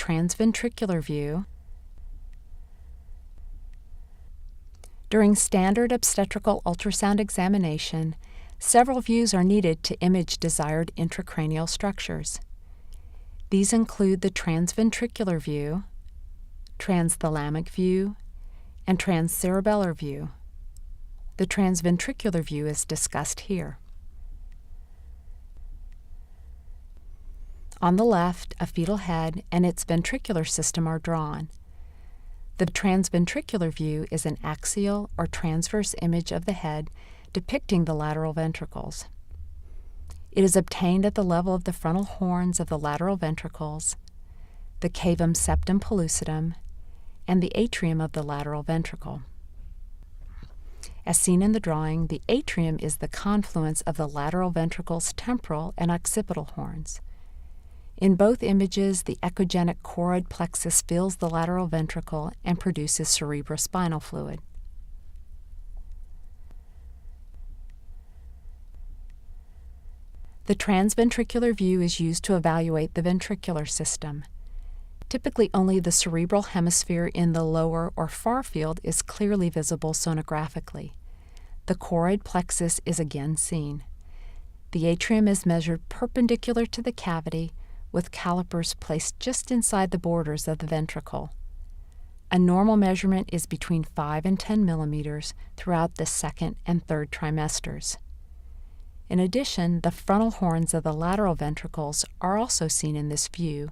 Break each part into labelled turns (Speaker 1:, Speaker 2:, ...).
Speaker 1: Transventricular View. During standard obstetrical ultrasound examination, several views are needed to image desired intracranial structures. These include the Transventricular View, Transthalamic View, and Transcerebellar View. The Transventricular View is discussed here. On the left, a fetal head and its ventricular system are drawn. The Transventricular View is an axial or transverse image of the head depicting the lateral ventricles. It is obtained at the level of the frontal horns of the lateral ventricles, the cavum septum pellucidum, and the atrium of the lateral ventricle. As seen in the drawing, the atrium is the confluence of the lateral ventricle's temporal and occipital horns. In both images, the echogenic choroid plexus fills the lateral ventricle and produces cerebrospinal fluid. The transventricular view is used to evaluate the ventricular system. Typically, only the cerebral hemisphere in the lower or far field is clearly visible sonographically. The choroid plexus is again seen. The atrium is measured perpendicular to the cavity, with calipers placed just inside the borders of the ventricle. A normal measurement is between 5 and 10 millimeters throughout the second and third trimesters. In addition, the frontal horns of the lateral ventricles are also seen in this view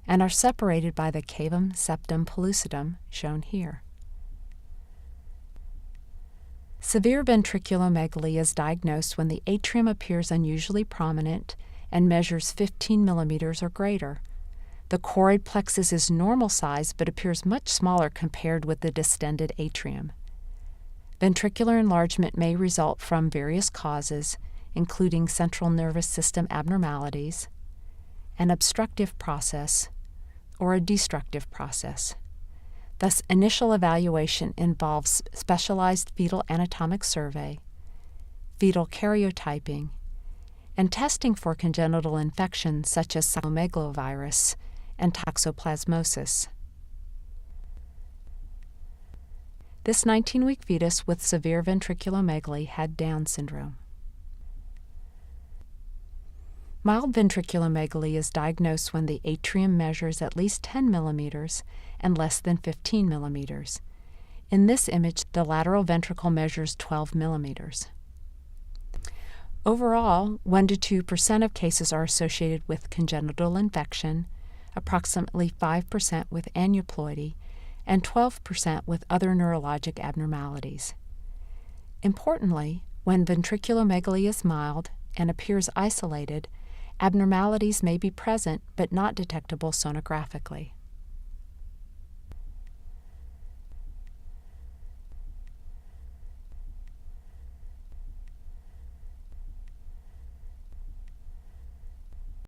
Speaker 1: and are separated by the cavum septum pellucidum, shown here. Severe ventriculomegaly is diagnosed when the atrium appears unusually prominent and measures 15 millimeters or greater. The choroid plexus is normal size but appears much smaller compared with the distended atrium. Ventricular enlargement may result from various causes, including central nervous system abnormalities, an obstructive process, or a destructive process. Thus, initial evaluation involves specialized fetal anatomic survey, fetal karyotyping, and testing for congenital infections such as cytomegalovirus and toxoplasmosis. This 19-week fetus with severe ventriculomegaly had Down syndrome. Mild ventriculomegaly is diagnosed when the atrium measures at least 10 millimeters and less than 15 millimeters. In this image, the lateral ventricle measures 12 millimeters. Overall, 1 to 2% of cases are associated with congenital infection, approximately 5% with aneuploidy, and 12% with other neurologic abnormalities. Importantly, when ventriculomegaly is mild and appears isolated, abnormalities may be present but not detectable sonographically.